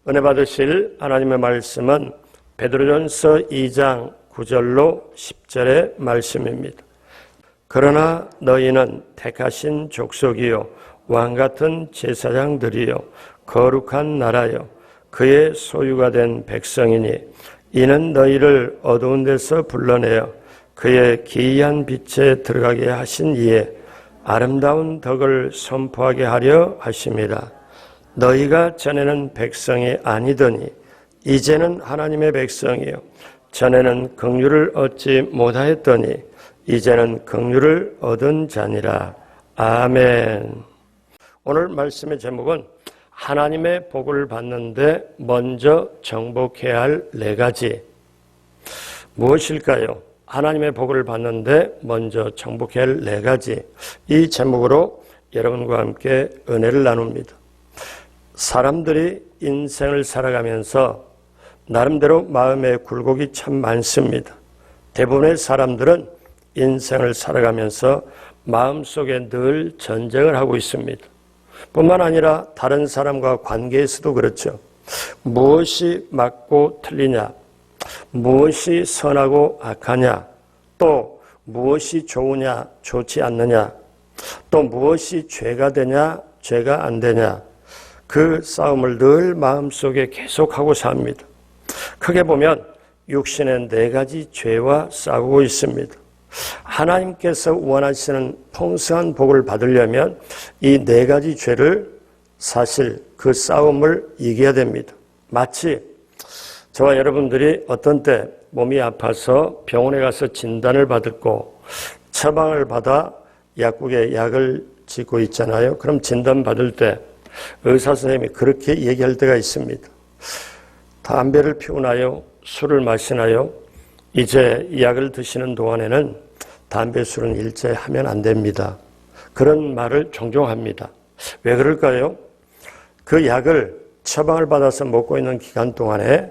은혜 받으실 하나님의 말씀은 베드로전서 2장 9절로 10절의 말씀입니다. 그러나 너희는 택하신 족속이요 왕같은 제사장들이요 거룩한 나라요 그의 소유가 된 백성이니 이는 너희를 어두운 데서 불러내어 그의 기이한 빛에 들어가게 하신 이에 아름다운 덕을 선포하게 하려 하심이라. 너희가 전에는 백성이 아니더니 이제는 하나님의 백성이요 전에는 긍휼을 얻지 못하였더니 이제는 긍휼을 얻은 자니라. 아멘. 오늘 말씀의 제목은 하나님의 복을 받는데 먼저 정복해야 할 4가지. 무엇일까요? 하나님의 복을 받는데 먼저 정복해야 할 4가지. 이 제목으로 여러분과 함께 은혜를 나눕니다. 사람들이 인생을 살아가면서 나름대로 마음의 굴곡이 참 많습니다. 대부분의 사람들은 인생을 살아가면서 마음속에 늘 전쟁을 하고 있습니다. 뿐만 아니라 다른 사람과 관계에서도 그렇죠. 무엇이 맞고 틀리냐, 무엇이 선하고 악하냐, 또 무엇이 좋으냐, 좋지 않느냐, 또 무엇이 죄가 되냐, 죄가 안 되냐, 그 싸움을 늘 마음속에 계속하고 삽니다. 크게 보면 육신의 4가지 죄와 싸우고 있습니다. 하나님께서 원하시는 풍성한 복을 받으려면 이 4가지 죄를 사실 그 싸움을 이겨야 됩니다. 마치 저와 여러분들이 어떤 때 몸이 아파서 병원에 가서 진단을 받고 처방을 받아 약국에 약을 짓고 있잖아요. 그럼 진단 받을 때 의사 선생님이 그렇게 얘기할 때가 있습니다. 담배를 피우나요? 술을 마시나요? 이제 약을 드시는 동안에는 담배, 술은 일제 하면 안 됩니다. 그런 말을 종종 합니다. 왜 그럴까요? 그 약을 처방을 받아서 먹고 있는 기간 동안에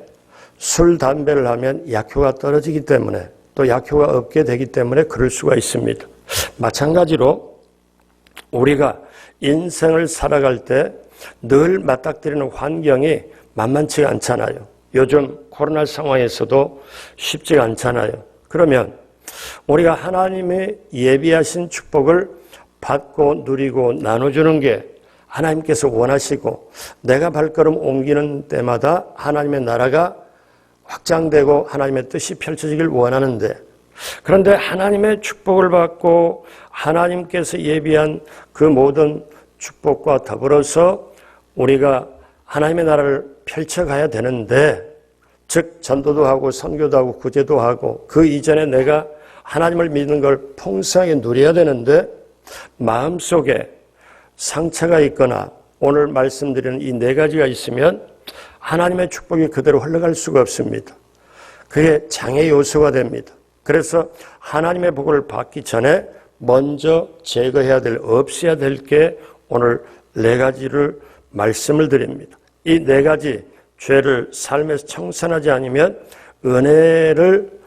술, 담배를 하면 약효가 떨어지기 때문에 또 약효가 없게 되기 때문에 그럴 수가 있습니다. 마찬가지로 우리가 인생을 살아갈 때 늘 맞닥뜨리는 환경이 만만치가 않잖아요. 요즘 코로나 상황에서도 쉽지가 않잖아요. 그러면 우리가 하나님의 예비하신 축복을 받고 누리고 나눠주는 게 하나님께서 원하시고 내가 발걸음 옮기는 때마다 하나님의 나라가 확장되고 하나님의 뜻이 펼쳐지길 원하는데, 그런데 하나님의 축복을 받고 하나님께서 예비한 그 모든 축복과 더불어서 우리가 하나님의 나라를 펼쳐가야 되는데, 즉 전도도 하고 선교도 하고 구제도 하고 그 이전에 내가 하나님을 믿는 걸 풍성하게 누려야 되는데 마음속에 상처가 있거나 오늘 말씀드리는 이 4가지가 있으면 하나님의 축복이 그대로 흘러갈 수가 없습니다. 그게 장애 요소가 됩니다. 그래서 하나님의 복을 받기 전에 먼저 제거해야 될, 없애야 될 게 오늘 4가지를 말씀을 드립니다. 이 4가지 죄를 삶에서 청산하지 않으면 은혜를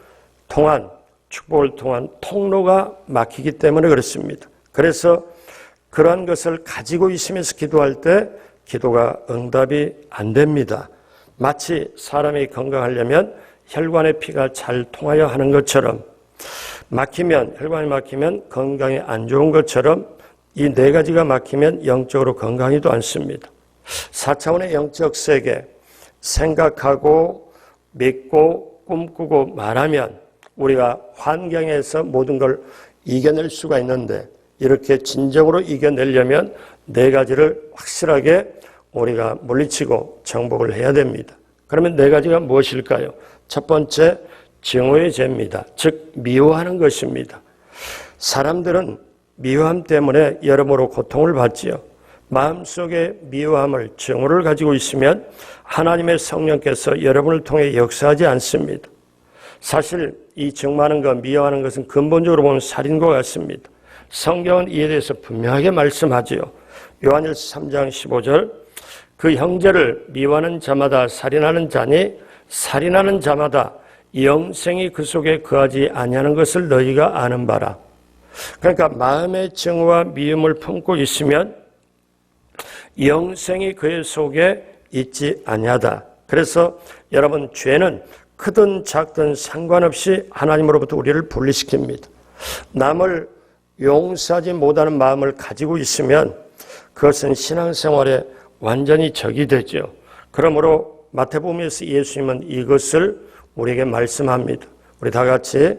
통한, 축복을 통한 통로가 막히기 때문에 그렇습니다. 그래서 그러한 것을 가지고 있으면서 기도할 때 기도가 응답이 안 됩니다. 마치 사람이 건강하려면 혈관의 피가 잘 통하여 하는 것처럼, 혈관이 막히면 건강에 안 좋은 것처럼 이 4가지가 막히면 영적으로 건강하지도 않습니다. 4차원의 영적 세계, 생각하고 믿고 꿈꾸고 말하면 우리가 환경에서 모든 걸 이겨낼 수가 있는데, 이렇게 진정으로 이겨내려면 4가지를 확실하게 우리가 물리치고 정복을 해야 됩니다. 그러면 4가지가 무엇일까요? 첫 번째, 증오의 죄입니다. 즉 미워하는 것입니다. 사람들은 미워함 때문에 여러모로 고통을 받지요. 마음속에 미워함을, 증오를 가지고 있으면 하나님의 성령께서 여러분을 통해 역사하지 않습니다. 사실 이 증오하는 것, 미워하는 것은 근본적으로 보면 살인과 같습니다. 성경은 이에 대해서 분명하게 말씀하지요. 요한일서 3장 15절, 그 형제를 미워하는 자마다 살인하는 자니 살인하는 자마다 영생이 그 속에 거하지 아니하는 것을 너희가 아는 바라. 그러니까 마음의 증오와 미움을 품고 있으면 영생이 그의 속에 있지 아니하다. 그래서 여러분, 죄는 크든 작든 상관없이 하나님으로부터 우리를 분리시킵니다. 남을 용서하지 못하는 마음을 가지고 있으면 그것은 신앙생활에 완전히 적이 되죠. 그러므로 마태복음에서 예수님은 이것을 우리에게 말씀합니다. 우리 다 같이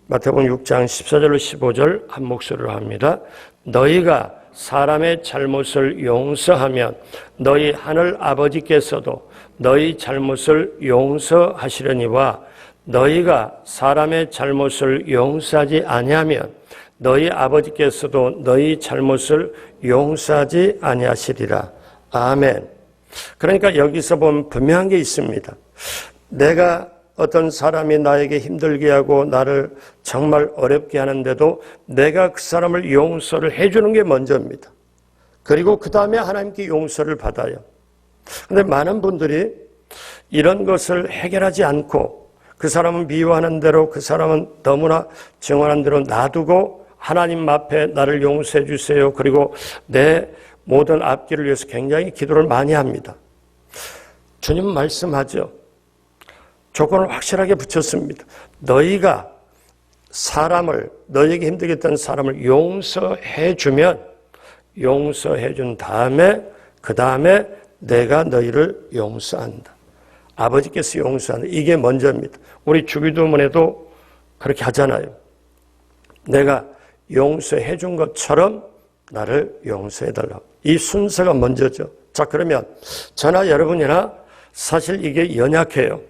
마태복음 6장 14절로 15절 한 목소리로 합니다. 너희가 사람의 잘못을 용서하면 너희 하늘 아버지께서도 너희 잘못을 용서하시려니와 너희가 사람의 잘못을 용서하지 아니하면 너희 아버지께서도 너희 잘못을 용서하지 아니하시리라. 아멘. 그러니까 여기서 보면 분명한 게 있습니다. 내가 어떤 사람이 나에게 힘들게 하고 나를 정말 어렵게 하는데도 내가 그 사람을 용서를 해주는 게 먼저입니다. 그리고 그 다음에 하나님께 용서를 받아요. 그런데 많은 분들이 이런 것을 해결하지 않고 그 사람은 미워하는 대로, 그 사람은 너무나 증오하는 대로 놔두고 하나님 앞에 나를 용서해 주세요. 그리고 내 모든 앞길을 위해서 굉장히 기도를 많이 합니다. 주님 말씀하죠. 조건을 확실하게 붙였습니다. 너희가 사람을, 너희에게 힘들게 했던 사람을 용서해 주면 용서해 준 다음에 그 다음에 내가 너희를 용서한다. 아버지께서 용서한다. 이게 먼저입니다. 우리 주기도문에도 그렇게 하잖아요. 내가 용서해 준 것처럼 나를 용서해 달라고. 이 순서가 먼저죠. 자, 그러면 저나 여러분이나 사실 이게 연약해요.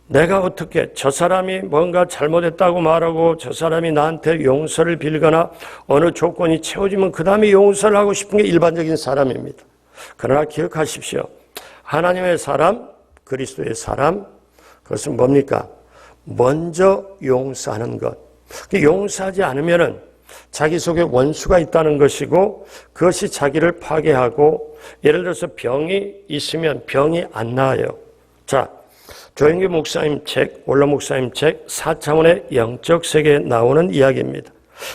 내가 어떻게 저 사람이 뭔가 잘못했다고 말하고 저 사람이 나한테 용서를 빌거나 어느 조건이 채워지면 그 다음에 용서를 하고 싶은 게 일반적인 사람입니다. 그러나 기억하십시오. 하나님의 사람, 그리스도의 사람, 그것은 뭡니까? 먼저 용서하는 것. 용서하지 않으면은 자기 속에 원수가 있다는 것이고 그것이 자기를 파괴하고 예를 들어서 병이 있으면 병이 안 나아요. 자, 조영기 목사님 책, 원로 목사님 책 4차원의 영적 세계에 나오는 이야기입니다.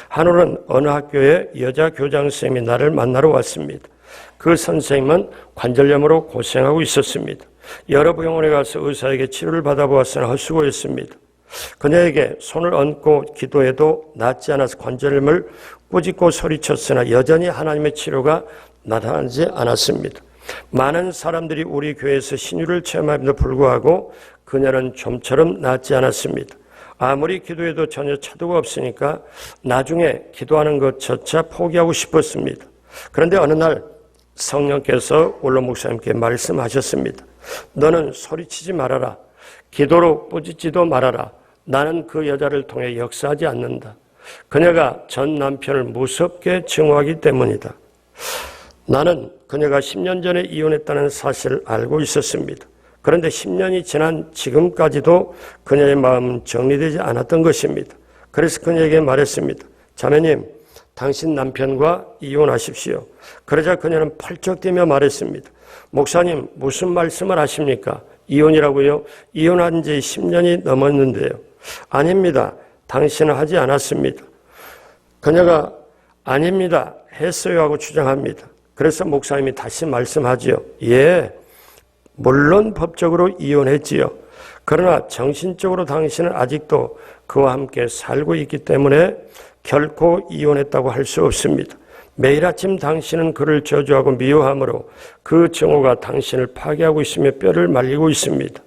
한올은 어느 학교에 여자 교장 선생님이 나를 만나러 왔습니다. 그 선생님은 관절염으로 고생하고 있었습니다. 여러 병원에 가서 의사에게 치료를 받아보았으나 헛수고했습니다. 그녀에게 손을 얹고 기도해도 낫지 않아서 관절염을 꾸짖고 소리쳤으나 여전히 하나님의 치료가 나타나지 않았습니다. 많은 사람들이 우리 교회에서 신유를 체험함에도 불구하고 그녀는 좀처럼 낫지 않았습니다. 아무리 기도해도 전혀 차도가 없으니까 나중에 기도하는 것조차 포기하고 싶었습니다. 그런데 어느 날 성령께서 원로 목사님께 말씀하셨습니다. 너는 소리치지 말아라. 기도로 꾸짖지도 말아라. 나는 그 여자를 통해 역사하지 않는다. 그녀가 전 남편을 무섭게 증오하기 때문이다. 나는 그녀가 10년 전에 이혼했다는 사실을 알고 있었습니다. 그런데 10년이 지난 지금까지도 그녀의 마음은 정리되지 않았던 것입니다. 그래서 그녀에게 말했습니다. 자매님, 당신 남편과 이혼하십시오. 그러자 그녀는 펄쩍 뛰며 말했습니다. 목사님, 무슨 말씀을 하십니까? 이혼이라고요? 이혼한 지 10년이 넘었는데요. 아닙니다. 당신은 하지 않았습니다. 그녀가 아닙니다. 했어요 하고 주장합니다. 그래서 목사님이 다시 말씀하지요. 예, 물론 법적으로 이혼했지요. 그러나 정신적으로 당신은 아직도 그와 함께 살고 있기 때문에 결코 이혼했다고 할 수 없습니다. 매일 아침 당신은 그를 저주하고 미워함으로 그 증오가 당신을 파괴하고 있으며 뼈를 말리고 있습니다.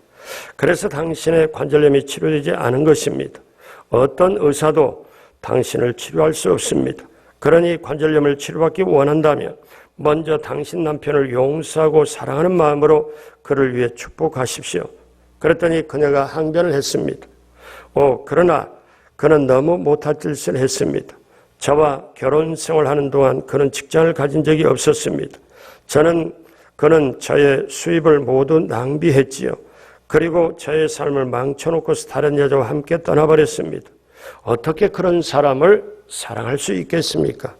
그래서 당신의 관절염이 치료되지 않은 것입니다. 어떤 의사도 당신을 치료할 수 없습니다. 그러니 관절염을 치료받기 원한다면 먼저 당신 남편을 용서하고 사랑하는 마음으로 그를 위해 축복하십시오. 그랬더니 그녀가 항변을 했습니다. 그러나 그는 너무 못할 짓을 했습니다. 저와 결혼 생활하는 동안 그는 직장을 가진 적이 없었습니다. 그는 저의 수입을 모두 낭비했지요. 그리고 저의 삶을 망쳐놓고서 다른 여자와 함께 떠나버렸습니다. 어떻게 그런 사람을 사랑할 수 있겠습니까?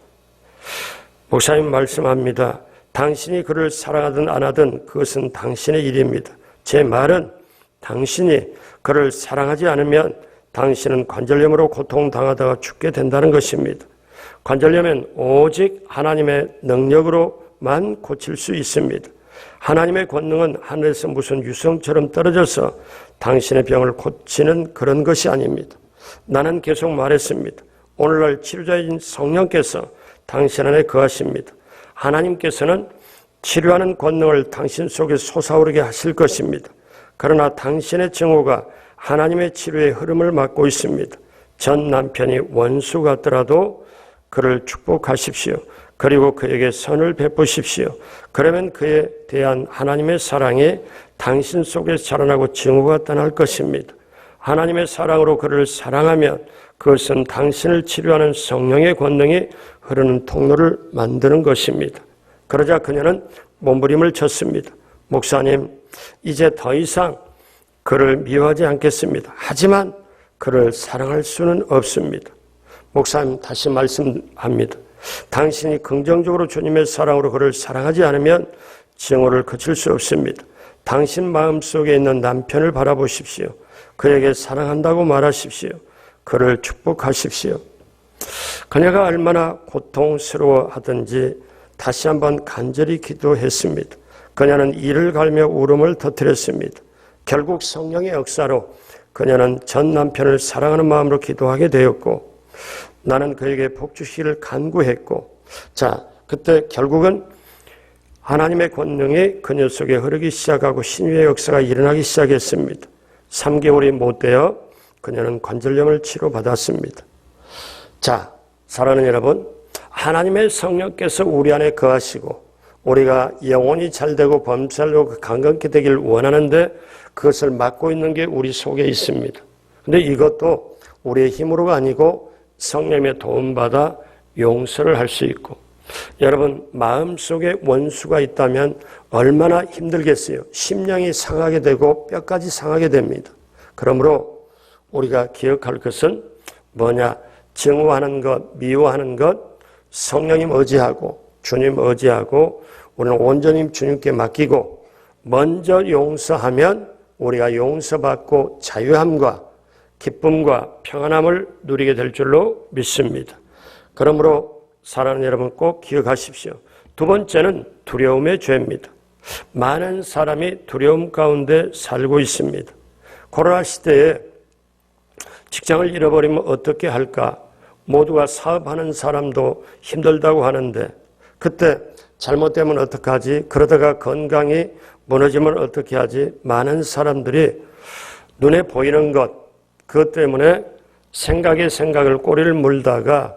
목사님 말씀합니다. 당신이 그를 사랑하든 안 하든 그것은 당신의 일입니다. 제 말은 당신이 그를 사랑하지 않으면 당신은 관절염으로 고통당하다가 죽게 된다는 것입니다. 관절염은 오직 하나님의 능력으로만 고칠 수 있습니다. 하나님의 권능은 하늘에서 무슨 유성처럼 떨어져서 당신의 병을 고치는 그런 것이 아닙니다. 나는 계속 말했습니다. 오늘날 치료자인 성령께서 당신 안에 거하십니다. 하나님께서는 치료하는 권능을 당신 속에 솟아오르게 하실 것입니다. 그러나 당신의 증오가 하나님의 치료의 흐름을 막고 있습니다. 전 남편이 원수 같더라도 그를 축복하십시오. 그리고 그에게 선을 베푸십시오. 그러면 그에 대한 하나님의 사랑이 당신 속에서 자라나고 증오가 떠날 것입니다. 하나님의 사랑으로 그를 사랑하면 그것은 당신을 치료하는 성령의 권능이 흐르는 통로를 만드는 것입니다. 그러자 그녀는 몸부림을 쳤습니다. 목사님, 이제 더 이상 그를 미워하지 않겠습니다. 하지만 그를 사랑할 수는 없습니다. 목사님, 다시 말씀합니다. 당신이 긍정적으로 주님의 사랑으로 그를 사랑하지 않으면 증오를 그칠 수 없습니다. 당신 마음속에 있는 남편을 바라보십시오. 그에게 사랑한다고 말하십시오. 그를 축복하십시오. 그녀가 얼마나 고통스러워하든지 다시 한번 간절히 기도했습니다. 그녀는 이를 갈며 울음을 터뜨렸습니다. 결국 성령의 역사로 그녀는 전 남편을 사랑하는 마음으로 기도하게 되었고 나는 그에게 복주시기를 간구했고 그때 결국은 하나님의 권능이 그녀 속에 흐르기 시작하고 신유의 역사가 일어나기 시작했습니다. 3개월이 못 되어 그녀는 관절염을 치료받았습니다. 사랑하는 여러분, 하나님의 성령께서 우리 안에 거하시고 우리가 영혼이 잘되고 범살로 강건케 되기를 원하는데 그것을 막고 있는 게 우리 속에 있습니다. 근데 이것도 우리의 힘으로가 아니고 성령의 도움받아 용서를 할 수 있고 여러분 마음속에 원수가 있다면 얼마나 힘들겠어요. 심령이 상하게 되고 뼈까지 상하게 됩니다. 그러므로 우리가 기억할 것은 뭐냐? 증오하는 것, 미워하는 것, 성령님 의지하고 주님 의지하고 우리는 온전히 주님께 맡기고 먼저 용서하면 우리가 용서받고 자유함과 기쁨과 평안함을 누리게 될 줄로 믿습니다. 그러므로 사랑하는 여러분 꼭 기억하십시오. 두 번째는 두려움의 죄입니다. 많은 사람이 두려움 가운데 살고 있습니다. 코로나 시대에 직장을 잃어버리면 어떻게 할까? 모두가 사업하는 사람도 힘들다고 하는데 그때 잘못되면 어떡하지? 그러다가 건강이 무너지면 어떻게 하지? 많은 사람들이 눈에 보이는 것, 그것 때문에 생각에 생각을 꼬리를 물다가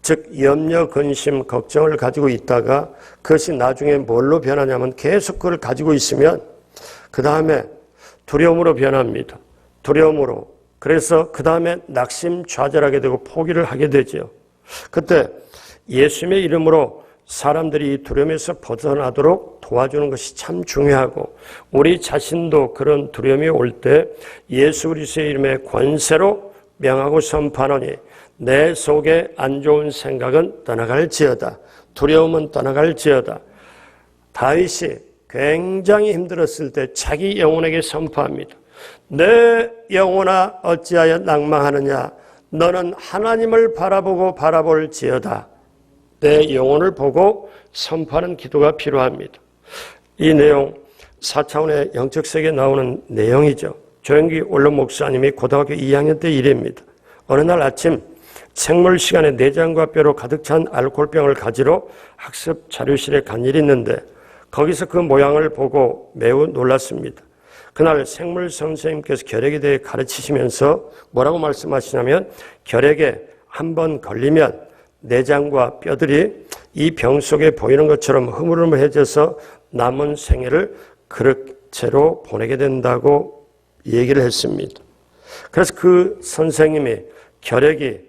즉 염려, 근심, 걱정을 가지고 있다가 그것이 나중에 뭘로 변하냐면 계속 그걸 가지고 있으면 그 다음에 두려움으로 변합니다. 두려움으로. 그래서 그 다음에 낙심좌절하게 되고 포기를 하게 되죠. 그때 예수님의 이름으로 사람들이 이 두려움에서 벗어나도록 도와주는 것이 참 중요하고 우리 자신도 그런 두려움이 올 때 예수 그리스도의 이름의 권세로 명하고 선포하노니 내 속에 안 좋은 생각은 떠나갈지어다. 두려움은 떠나갈지어다. 다윗이 굉장히 힘들었을 때 자기 영혼에게 선포합니다. 내 영혼아 어찌하여 낭망하느냐. 너는 하나님을 바라보고 바라볼지어다. 내 영혼을 보고 선포하는 기도가 필요합니다. 이 내용 4차원의 영적 세계에 나오는 내용이죠. 조영기 원로 목사님이 고등학교 2학년 때 일입니다. 어느 날 아침 생물 시간에 내장과 뼈로 가득 찬 알코올병을 가지러 학습 자료실에 간 일이 있는데 거기서 그 모양을 보고 매우 놀랐습니다. 그날 생물 선생님께서 결핵에 대해 가르치시면서 뭐라고 말씀하시냐면 결핵에 한번 걸리면 내장과 뼈들이 이 병 속에 보이는 것처럼 흐물흐물해져서 남은 생애를 그릇채로 보내게 된다고 얘기를 했습니다. 그래서 그 선생님이 결핵이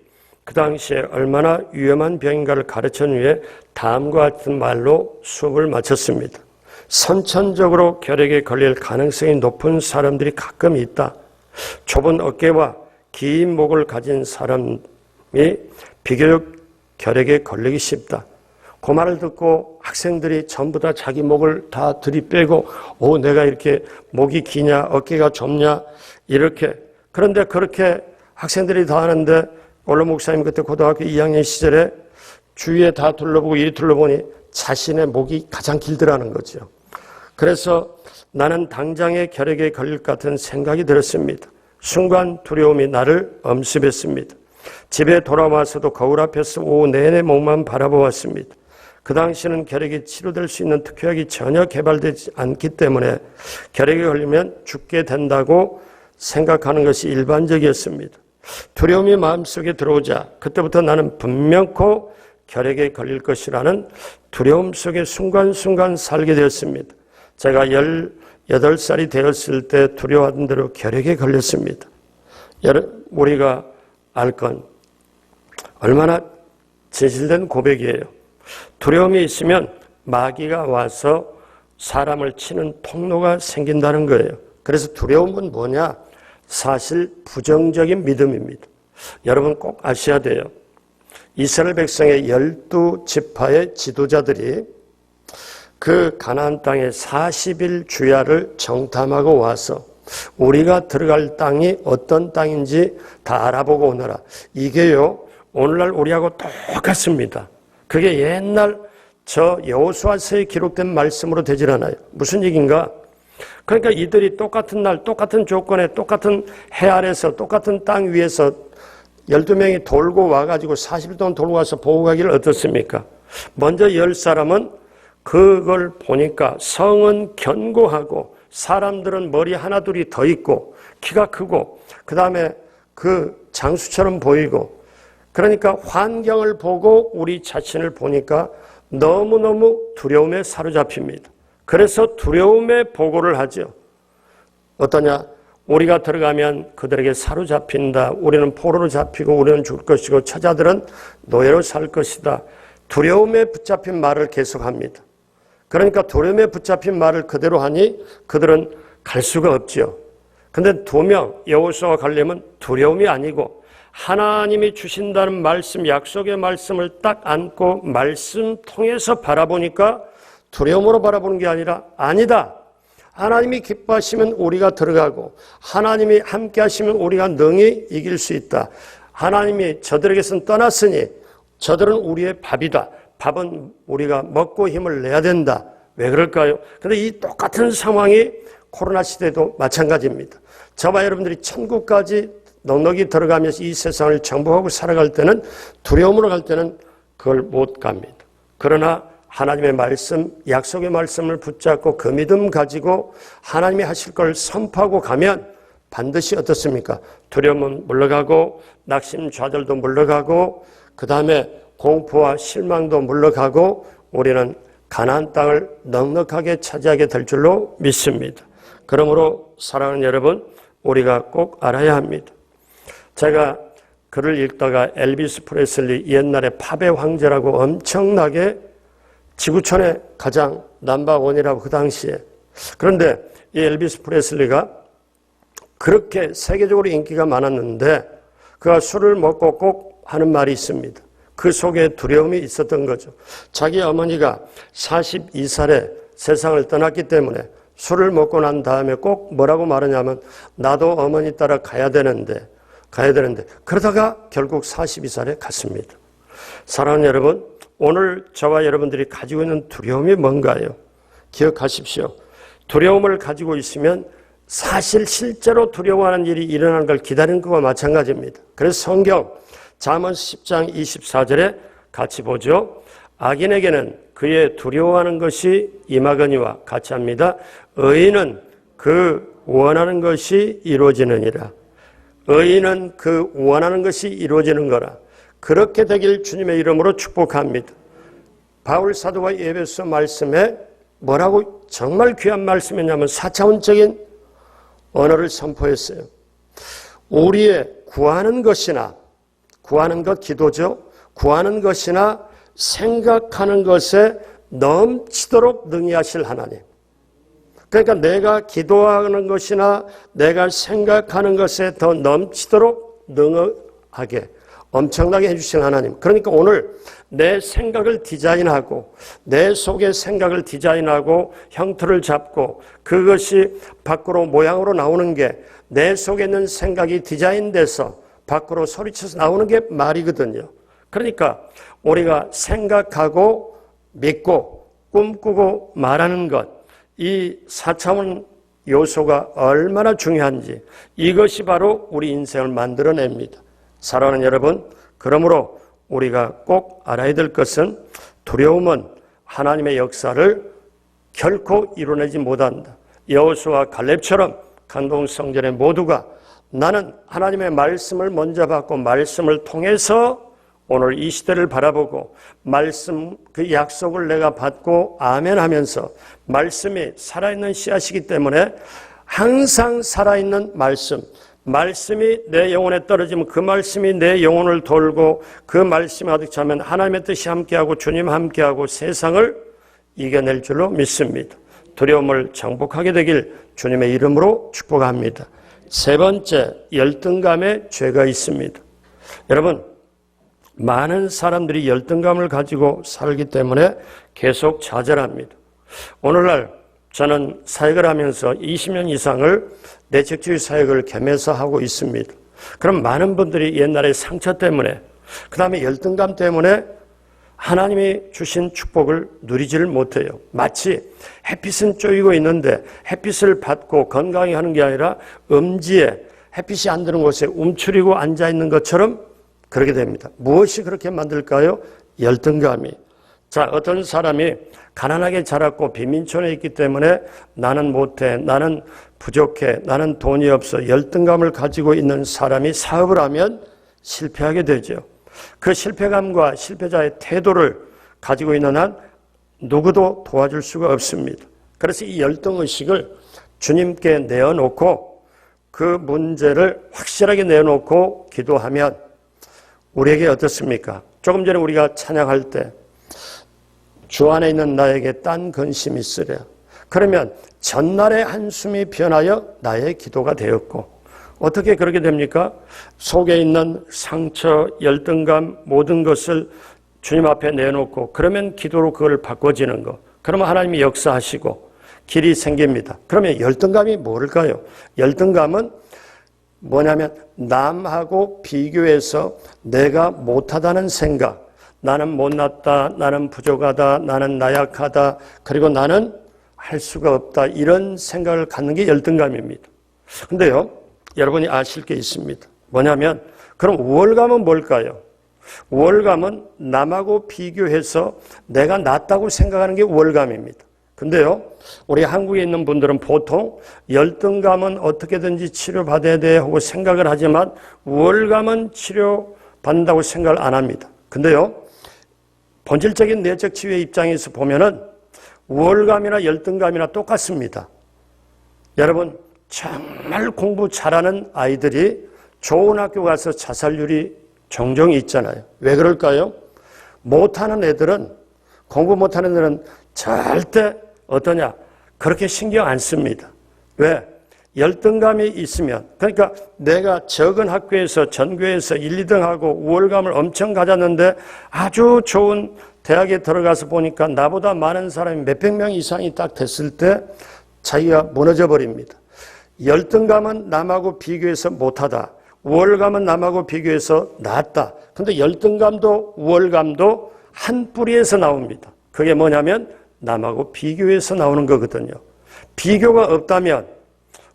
그 당시에 얼마나 위험한 병인가를 가르친 후에 다음과 같은 말로 수업을 마쳤습니다. 선천적으로 결핵에 걸릴 가능성이 높은 사람들이 가끔 있다. 좁은 어깨와 긴 목을 가진 사람이 비교적 결핵에 걸리기 쉽다. 그 말을 듣고 학생들이 전부 다 자기 목을 다 들이빼고 내가 이렇게 목이 기냐 어깨가 좁냐 이렇게 그런데 그렇게 학생들이 다 하는데 원로 목사님 그때 고등학교 2학년 시절에 주위에 다 둘러보고 이리 둘러보니 자신의 목이 가장 길더라는 거죠. 그래서 나는 당장에 결핵에 걸릴 것 같은 생각이 들었습니다. 순간 두려움이 나를 엄습했습니다. 집에 돌아와서도 거울 앞에서 오후 내내 목만 바라보았습니다. 그 당시는 결핵이 치료될 수 있는 특효약이 전혀 개발되지 않기 때문에 결핵에 걸리면 죽게 된다고 생각하는 것이 일반적이었습니다. 두려움이 마음속에 들어오자 그때부터 나는 분명코 결핵에 걸릴 것이라는 두려움 속에 순간순간 살게 되었습니다. 제가 18살이 되었을 때 두려워하던 대로 결핵에 걸렸습니다. 우리가 알 건 얼마나 진실된 고백이에요. 두려움이 있으면 마귀가 와서 사람을 치는 통로가 생긴다는 거예요. 그래서 두려움은 뭐냐? 사실 부정적인 믿음입니다. 여러분 꼭 아셔야 돼요. 이스라엘 백성의 12지파의 지도자들이 그 가나안 땅의 40일 주야를 정탐하고 와서 우리가 들어갈 땅이 어떤 땅인지 다 알아보고 오너라. 이게요, 오늘날 우리하고 똑같습니다. 그게 옛날 저 여호수아서에 기록된 말씀으로 되질 않아요. 무슨 얘기인가? 그러니까 이들이 똑같은 날, 똑같은 조건에, 똑같은 해 아래서, 똑같은 땅 위에서 12명이 돌고 와가지고 40일 동안 돌고 와서 보고 가기를 어떻습니까? 먼저 10사람은 그걸 보니까 성은 견고하고 사람들은 머리 하나둘이 더 있고 키가 크고 그 다음에 그 장수처럼 보이고 그러니까 환경을 보고 우리 자신을 보니까 너무너무 두려움에 사로잡힙니다. 그래서 두려움의 보고를 하죠. 어떠냐? 우리가 들어가면 그들에게 사로잡힌다. 우리는 포로로 잡히고 우리는 죽을 것이고 처자들은 노예로 살 것이다. 두려움에 붙잡힌 말을 계속합니다. 그러니까 두려움에 붙잡힌 말을 그대로 하니 그들은 갈 수가 없죠. 근데 2명 여호수아와 갈렙은 두려움이 아니고 하나님이 주신다는 말씀, 약속의 말씀을 딱 안고 말씀 통해서 바라보니까 두려움으로 바라보는 게 아니라 아니다. 하나님이 기뻐하시면 우리가 들어가고 하나님이 함께 하시면 우리가 능히 이길 수 있다. 하나님이 저들에게서는 떠났으니 저들은 우리의 밥이다. 밥은 우리가 먹고 힘을 내야 된다. 왜 그럴까요? 근데 이 똑같은 상황이 코로나 시대도 마찬가지입니다. 저와 여러분들이 천국까지 넉넉히 들어가면서 이 세상을 정복하고 살아갈 때는 두려움으로 갈 때는 그걸 못 갑니다. 그러나 하나님의 말씀, 약속의 말씀을 붙잡고 그 믿음 가지고 하나님이 하실 걸 선포하고 가면 반드시 어떻습니까? 두려움은 물러가고 낙심, 좌절도 물러가고 그 다음에 공포와 실망도 물러가고 우리는 가나안 땅을 넉넉하게 차지하게 될 줄로 믿습니다. 그러므로 사랑하는 여러분, 우리가 꼭 알아야 합니다. 제가 글을 읽다가 엘비스 프레슬리 옛날에 팝의 황제라고 엄청나게 지구촌의 가장 넘버원이라고 그 당시에. 그런데 이 엘비스 프레슬리가 그렇게 세계적으로 인기가 많았는데 그가 술을 먹고 꼭 하는 말이 있습니다. 그 속에 두려움이 있었던 거죠. 자기 어머니가 42살에 세상을 떠났기 때문에 술을 먹고 난 다음에 꼭 뭐라고 말하냐면 나도 어머니 따라 가야 되는데 그러다가 결국 42살에 갔습니다. 사랑하는 여러분, 오늘 저와 여러분들이 가지고 있는 두려움이 뭔가요? 기억하십시오. 두려움을 가지고 있으면 사실 실제로 두려워하는 일이 일어나는 걸 기다리는 것과 마찬가지입니다. 그래서 성경 잠언 10장 24절에 같이 보죠. 악인에게는 그의 두려워하는 것이 임하거니와 같이 합니다. 의인은 그 원하는 것이 이루어지느니라. 의인은 그 원하는 것이 이루어지는 거라. 그렇게 되길 주님의 이름으로 축복합니다. 바울 사도가 에베소 말씀에 뭐라고 정말 귀한 말씀이냐면 4차원적인 언어를 선포했어요. 우리의 구하는 것이나 구하는 것 기도죠. 구하는 것이나 생각하는 것에 넘치도록 능히 하실 하나님. 그러니까 내가 기도하는 것이나 내가 생각하는 것에 더 넘치도록 능하게 엄청나게 해주신 하나님. 그러니까 오늘 내 생각을 디자인하고 내 속의 생각을 디자인하고 형태를 잡고 그것이 밖으로 모양으로 나오는 게 내 속에 있는 생각이 디자인돼서 밖으로 소리쳐서 나오는 게 말이거든요. 그러니까 우리가 생각하고 믿고 꿈꾸고 말하는 것, 이 4차원 요소가 얼마나 중요한지 이것이 바로 우리 인생을 만들어냅니다. 사랑하는 여러분, 그러므로 우리가 꼭 알아야 될 것은 두려움은 하나님의 역사를 결코 이뤄내지 못한다. 여호수아와 갈렙처럼 강동 성전의 모두가 나는 하나님의 말씀을 먼저 받고 말씀을 통해서 오늘 이 시대를 바라보고 말씀 그 약속을 내가 받고 아멘 하면서 말씀이 살아있는 씨앗이기 때문에 항상 살아있는 말씀이 내 영혼에 떨어지면 그 말씀이 내 영혼을 돌고 그 말씀이 가득 차면 하나님의 뜻이 함께하고 주님 함께하고 세상을 이겨낼 줄로 믿습니다. 두려움을 정복하게 되길 주님의 이름으로 축복합니다. 세 번째, 열등감의 죄가 있습니다. 여러분, 많은 사람들이 열등감을 가지고 살기 때문에 계속 좌절합니다. 오늘날 저는 사역을 하면서 20년 이상을 내적주의 사역을 겸해서 하고 있습니다. 그럼 많은 분들이 옛날에 상처 때문에 그 다음에 열등감 때문에 하나님이 주신 축복을 누리지를 못해요. 마치 햇빛은 쪼이고 있는데 햇빛을 받고 건강히 하는 게 아니라 음지에 햇빛이 안 드는 곳에 움츠리고 앉아있는 것처럼 그렇게 됩니다. 무엇이 그렇게 만들까요? 열등감이. 자, 어떤 사람이 가난하게 자랐고 빈민촌에 있기 때문에 나는 못해, 나는 부족해, 나는 돈이 없어 열등감을 가지고 있는 사람이 사업을 하면 실패하게 되죠. 그 실패감과 실패자의 태도를 가지고 있는 한 누구도 도와줄 수가 없습니다. 그래서 이 열등의식을 주님께 내어놓고 그 문제를 확실하게 내어놓고 기도하면 우리에게 어떻습니까? 조금 전에 우리가 찬양할 때 주 안에 있는 나에게 딴 근심이 있으랴. 그러면 전날의 한숨이 변하여 나의 기도가 되었고 어떻게 그렇게 됩니까? 속에 있는 상처, 열등감 모든 것을 주님 앞에 내놓고 그러면 기도로 그걸 바꿔지는 거. 그러면 하나님이 역사하시고 길이 생깁니다. 그러면 열등감이 뭘까요? 열등감은 뭐냐면 남하고 비교해서 내가 못하다는 생각, 나는 못났다, 나는 부족하다, 나는 나약하다, 그리고 나는 할 수가 없다, 이런 생각을 갖는 게 열등감입니다. 근데요, 여러분이 아실 게 있습니다. 뭐냐면 그럼 우월감은 뭘까요? 우월감은 남하고 비교해서 내가 낫다고 생각하는 게 우월감입니다. 근데요, 우리 한국에 있는 분들은 보통 열등감은 어떻게든지 치료받아야 돼 하고 생각을 하지만 우월감은 치료받는다고 생각을 안 합니다. 근데요, 본질적인 내적 치유의 입장에서 보면은 우월감이나 열등감이나 똑같습니다. 여러분, 정말 공부 잘하는 아이들이 좋은 학교 가서 자살률이 종종 있잖아요. 왜 그럴까요? 못하는 애들은, 공부 못하는 애들은 절대 어떠냐? 그렇게 신경 안 씁니다. 왜? 열등감이 있으면, 그러니까 내가 적은 학교에서 전교에서 1, 2등 하고 우월감을 엄청 가졌는데 아주 좋은 대학에 들어가서 보니까 나보다 많은 사람이 몇백 명 이상이 딱 됐을 때 자기가 무너져 버립니다. 열등감은 남하고 비교해서 못하다. 우월감은 남하고 비교해서 낫다. 근데 열등감도 우월감도 한 뿌리에서 나옵니다. 그게 뭐냐면 남하고 비교해서 나오는 거거든요. 비교가 없다면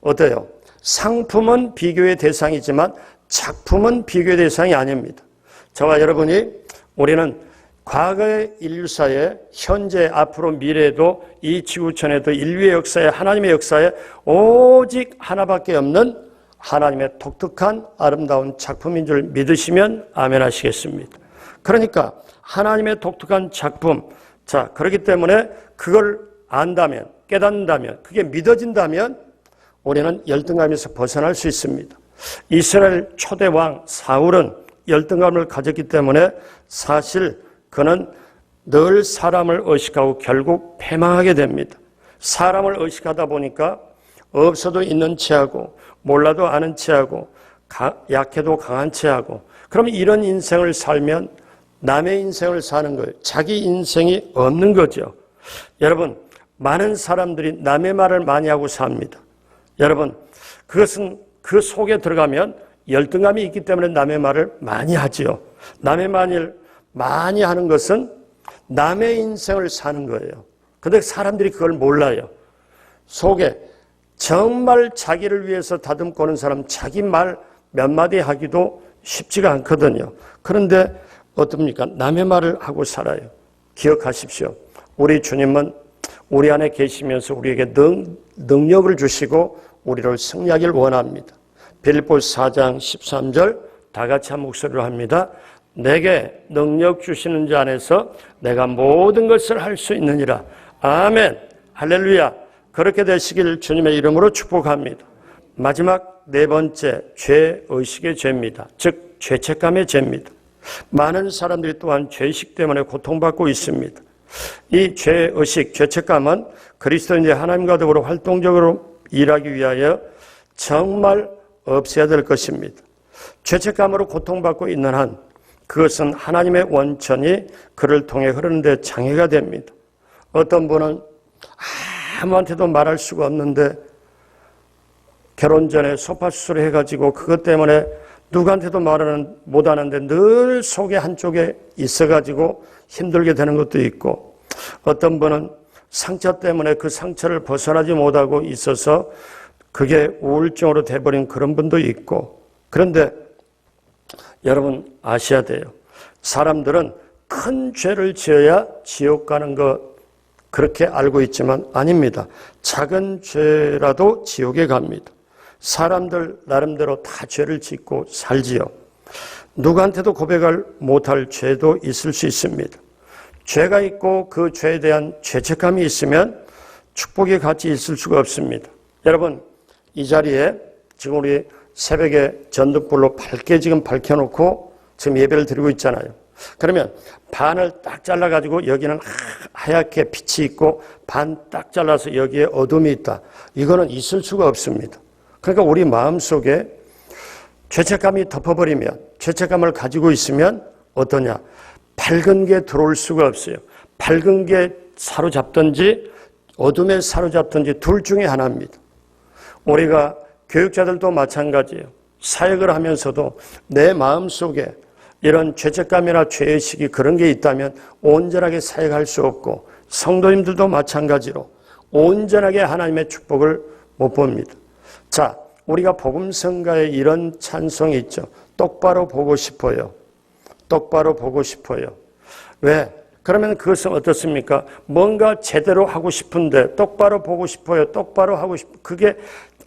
어때요? 상품은 비교의 대상이지만 작품은 비교의 대상이 아닙니다. 저와 여러분이 우리는 과거의 인류사에 현재 앞으로 미래에도 이 지구촌에도 인류의 역사에 하나님의 역사에 오직 하나밖에 없는 하나님의 독특한 아름다운 작품인 줄 믿으시면 아멘 하시겠습니다. 그러니까 하나님의 독특한 작품, 자, 그렇기 때문에 그걸 안다면, 깨닫는다면, 그게 믿어진다면 우리는 열등감에서 벗어날 수 있습니다. 이스라엘 초대 왕 사울은 열등감을 가졌기 때문에 사실 그는 늘 사람을 의식하고 결국 패망하게 됩니다. 사람을 의식하다 보니까 없어도 있는 체하고 몰라도 아는 체하고 약해도 강한 체하고, 그럼 이런 인생을 살면 남의 인생을 사는 거예요. 자기 인생이 없는 거죠. 여러분, 많은 사람들이 남의 말을 많이 하고 삽니다. 여러분, 그것은 그 속에 들어가면 열등감이 있기 때문에 남의 말을 많이 하지요. 남의 말을 많이 하는 것은 남의 인생을 사는 거예요. 그런데 사람들이 그걸 몰라요. 속에 정말 자기를 위해서 다듬고 오는 사람 자기 말 몇 마디 하기도 쉽지가 않거든요. 그런데 어떻습니까? 남의 말을 하고 살아요. 기억하십시오. 우리 주님은 우리 안에 계시면서 우리에게 능력을 주시고 우리를 승리하기를 원합니다. 빌립보서 4장 13절 다 같이 한 목소리로 합니다. 내게 능력 주시는 자 안에서 내가 모든 것을 할 수 있느니라. 아멘. 할렐루야. 그렇게 되시길 주님의 이름으로 축복합니다. 마지막 네 번째, 죄의식의 죄입니다. 즉 죄책감의 죄입니다. 많은 사람들이 또한 죄의식 때문에 고통받고 있습니다. 이 죄의식, 죄책감은 그리스도인이 하나님과 더불어 활동적으로 일하기 위하여 정말 없애야 될 것입니다. 죄책감으로 고통받고 있는 한 그것은 하나님의 원천이 그를 통해 흐르는데 장애가 됩니다. 어떤 분은 아무한테도 말할 수가 없는데 결혼 전에 소파 수술을 해가지고 그것 때문에 누구한테도 말은 못하는데 늘 속에 한쪽에 있어가지고 힘들게 되는 것도 있고, 어떤 분은 상처 때문에 그 상처를 벗어나지 못하고 있어서 그게 우울증으로 돼버린 그런 분도 있고. 그런데 여러분 아셔야 돼요. 사람들은 큰 죄를 지어야 지옥 가는 것 그렇게 알고 있지만 아닙니다. 작은 죄라도 지옥에 갑니다. 사람들 나름대로 다 죄를 짓고 살지요. 누구한테도 고백을 못할 죄도 있을 수 있습니다. 죄가 있고 그 죄에 대한 죄책감이 있으면 축복이 같이 있을 수가 없습니다. 여러분 이 자리에 지금 우리 새벽에 전등불로 밝게 지금 밝혀놓고 지금 예배를 드리고 있잖아요. 그러면 반을 딱 잘라가지고 여기는 하얗게 빛이 있고 반 딱 잘라서 여기에 어둠이 있다. 이거는 있을 수가 없습니다. 그러니까 우리 마음속에 죄책감이 덮어버리면, 죄책감을 가지고 있으면 어떠냐? 밝은 게 들어올 수가 없어요. 밝은 게 사로잡든지 어둠에 사로잡든지 둘 중에 하나입니다. 우리가 교육자들도 마찬가지예요. 사역을 하면서도 내 마음속에 이런 죄책감이나 죄의식이 그런 게 있다면 온전하게 사역할 수 없고, 성도님들도 마찬가지로 온전하게 하나님의 축복을 못 봅니다. 자, 우리가 복음성가에 이런 찬송이 있죠. 똑바로 보고 싶어요. 똑바로 보고 싶어요. 왜? 그러면 그것은 어떻습니까? 뭔가 제대로 하고 싶은데 똑바로 보고 싶어요. 똑바로 하고 싶어요. 그게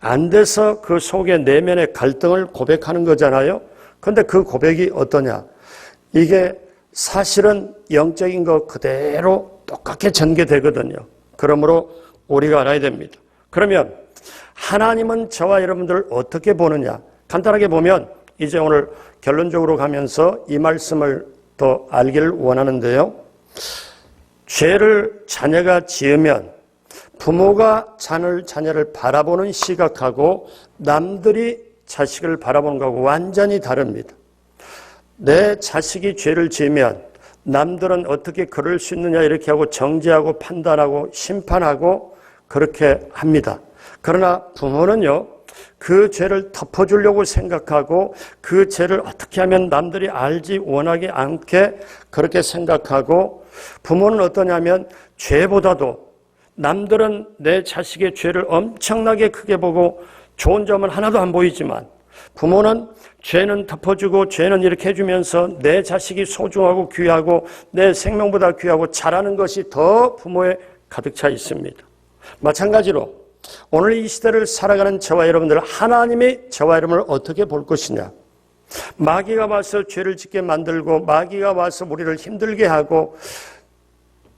안 돼서 그 속에 내면의 갈등을 고백하는 거잖아요. 그런데 그 고백이 어떠냐? 이게 사실은 영적인 거 그대로 똑같게 전개되거든요. 그러므로 우리가 알아야 됩니다. 그러면 하나님은 저와 여러분들을 어떻게 보느냐? 간단하게 보면 이제 오늘 결론적으로 가면서 이 말씀을 더 알기를 원하는데요. 죄를 자녀가 지으면 부모가 자녀를 바라보는 시각하고 남들이 자식을 바라보는 것하고 완전히 다릅니다. 내 자식이 죄를 지으면 남들은 어떻게 그럴 수 있느냐 이렇게 하고 정죄하고 판단하고 심판하고 그렇게 합니다. 그러나 부모는요, 그 죄를 덮어주려고 생각하고 그 죄를 어떻게 하면 남들이 알지 원하지 않게 그렇게 생각하고, 부모는 어떠냐면 죄보다도 남들은 내 자식의 죄를 엄청나게 크게 보고 좋은 점은 하나도 안 보이지만 부모는 죄는 덮어주고 죄는 이렇게 해주면서 내 자식이 소중하고 귀하고 내 생명보다 귀하고 잘하는 것이 더 부모에 가득 차 있습니다. 마찬가지로 오늘 이 시대를 살아가는 저와 여러분들, 하나님이 저와 여러분을 어떻게 볼 것이냐? 마귀가 와서 죄를 짓게 만들고 마귀가 와서 우리를 힘들게 하고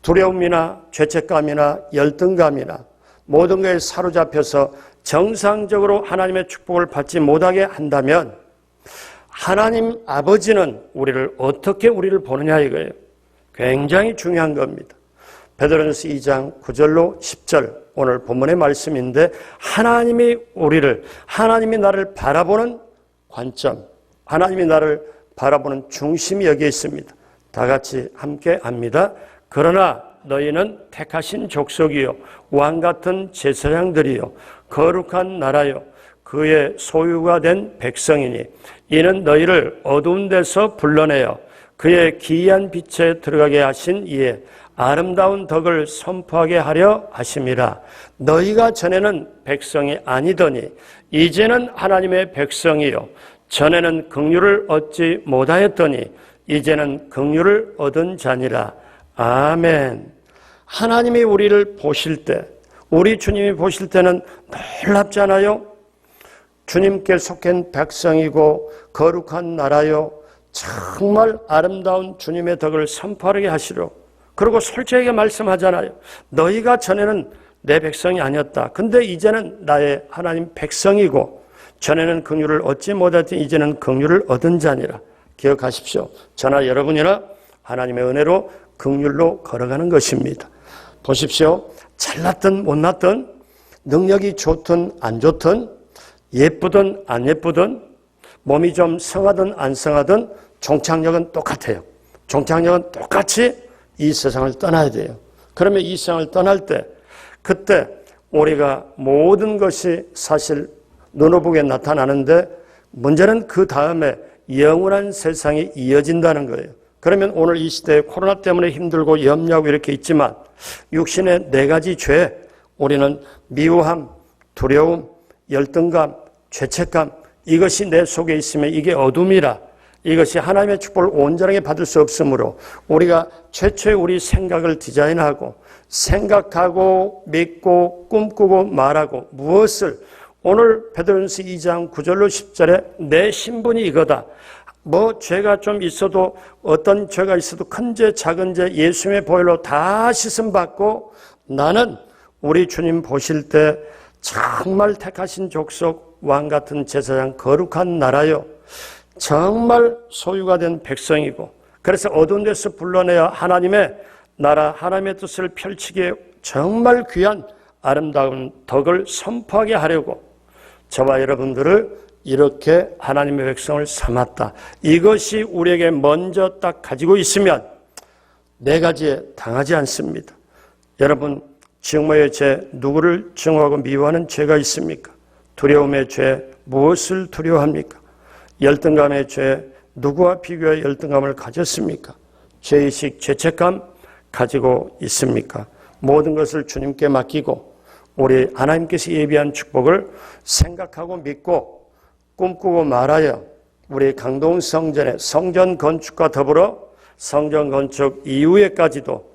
두려움이나 죄책감이나 열등감이나 모든 것에 사로잡혀서 정상적으로 하나님의 축복을 받지 못하게 한다면 하나님 아버지는 우리를 어떻게 우리를 보느냐 이거예요. 굉장히 중요한 겁니다. 베드로전서 2장 9절로 10절 오늘 본문의 말씀인데, 하나님이 나를 바라보는 관점, 하나님이 나를 바라보는 중심이 여기에 있습니다. 다 같이 함께 합니다. 그러나 너희는 택하신 족속이요 왕 같은 제사장들이요 거룩한 나라요 그의 소유가 된 백성이니 이는 너희를 어두운 데서 불러내어 그의 기이한 빛에 들어가게 하신 이에 아름다운 덕을 선포하게 하려 하심이라. 너희가 전에는 백성이 아니더니 이제는 하나님의 백성이요 전에는 긍휼을 얻지 못하였더니 이제는 긍휼을 얻은 자니라. 아멘. 하나님이 우리를 보실 때, 우리 주님이 보실 때는 놀랍잖아요. 주님께 속한 백성이고 거룩한 나라요 정말 아름다운 주님의 덕을 선포하게 하시려. 그리고 솔직하게 말씀하잖아요. 너희가 전에는 내 백성이 아니었다. 근데 이제는 나의 하나님 백성이고 전에는 긍휼을 얻지 못했더니 이제는 긍휼을 얻은 자니라. 기억하십시오. 저나 여러분이나 하나님의 은혜로 긍휼로 걸어가는 것입니다. 보십시오. 잘났든 못났든 능력이 좋든 안 좋든 예쁘든 안 예쁘든 몸이 좀 성하든 안 성하든 종착역은 똑같아요. 종착역은 똑같이 이 세상을 떠나야 돼요. 그러면 이 세상을 떠날 때 그때 우리가 모든 것이 사실 눈을 보게 나타나는데 문제는 그 다음에 영원한 세상이 이어진다는 거예요. 그러면 오늘 이 시대에 코로나 때문에 힘들고 염려하고 이렇게 있지만 육신의 4가지 죄, 우리는 미워함, 두려움, 열등감, 죄책감, 이것이 내 속에 있으면 이게 어둠이라, 이것이 하나님의 축복을 온전하게 받을 수 없으므로 우리가 최초의 우리 생각을 디자인하고 생각하고 믿고 꿈꾸고 말하고 무엇을 오늘 베드로전서 2장 9절로 10절에 내 신분이 이거다. 뭐 죄가 좀 있어도 어떤 죄가 있어도 큰 죄 작은 죄 예수님의 보혈로 다 씻음 받고 나는 우리 주님 보실 때 정말 택하신 족속 왕 같은 제사장 거룩한 나라요 정말 소유가 된 백성이고 그래서 어두운 데서 불러내어 하나님의 나라 하나님의 뜻을 펼치기에 정말 귀한 아름다운 덕을 선포하게 하려고 저와 여러분들을 이렇게 하나님의 백성을 삼았다. 이것이 우리에게 먼저 딱 가지고 있으면 4가지에 당하지 않습니다. 여러분 증오의 죄 누구를 증오하고 미워하는 죄가 있습니까? 두려움의 죄 무엇을 두려워합니까? 열등감의 죄 누구와 비교해 열등감을 가졌습니까? 죄의식 죄책감 가지고 있습니까? 모든 것을 주님께 맡기고 우리 하나님께서 예비한 축복을 생각하고 믿고 꿈꾸고 말하여 우리 강동 성전의 성전 건축과 더불어 성전 건축 이후에까지도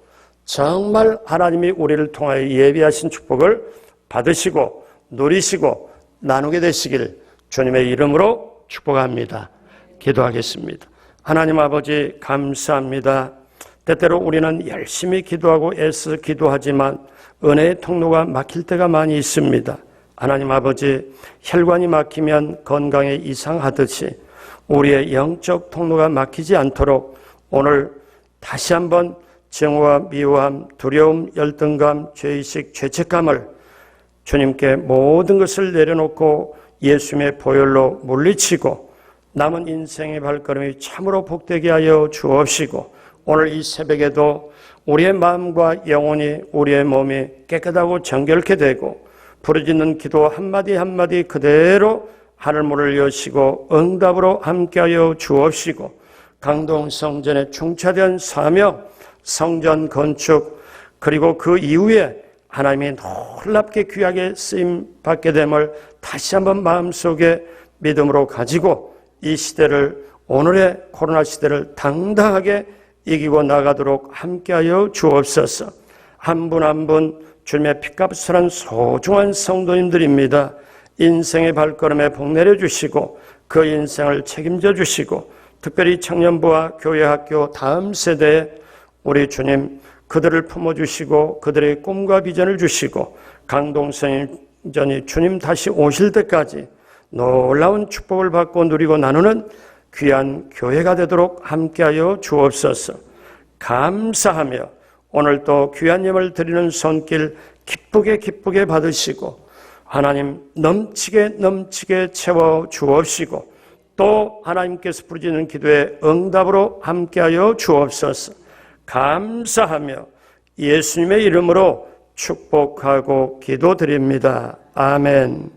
정말 하나님이 우리를 통하여 예비하신 축복을 받으시고 누리시고 나누게 되시길 주님의 이름으로 축복합니다. 기도하겠습니다. 하나님 아버지 감사합니다. 때때로 우리는 열심히 기도하고 애써 기도하지만 은혜의 통로가 막힐 때가 많이 있습니다. 하나님 아버지 혈관이 막히면 건강에 이상하듯이 우리의 영적 통로가 막히지 않도록 오늘 다시 한번 증오와 미워함, 두려움, 열등감, 죄의식, 죄책감을 주님께 모든 것을 내려놓고 예수님의 보혈로 물리치고 남은 인생의 발걸음이 참으로 복되게 하여 주옵시고 오늘 이 새벽에도 우리의 마음과 영혼이 우리의 몸이 깨끗하고 정결케 되고 부르짖는 기도 한마디 한마디 그대로 하늘문을 여시고 응답으로 함께하여 주옵시고 강동 성전의 중차대한 사명, 성전 건축 그리고 그 이후에 하나님이 놀랍게 귀하게 쓰임받게 됨을 다시 한번 마음속에 믿음으로 가지고 이 시대를 오늘의 코로나 시대를 당당하게 이기고 나가도록 함께하여 주옵소서. 한 분 한 분 주님의 피값을 한 소중한 성도님들입니다. 인생의 발걸음에 복 내려주시고 그 인생을 책임져 주시고 특별히 청년부와 교회학교 다음 세대에 우리 주님 그들을 품어주시고 그들의 꿈과 비전을 주시고 강동성전이 주님 다시 오실 때까지 놀라운 축복을 받고 누리고 나누는 귀한 교회가 되도록 함께하여 주옵소서. 감사하며 오늘 또 귀한 예물 드리는 손길 기쁘게 받으시고 하나님 넘치게 채워 주옵시고 또 하나님께서 부르짖는 기도의 응답으로 함께하여 주옵소서. 감사하며 예수님의 이름으로 축복하고 기도드립니다. 아멘.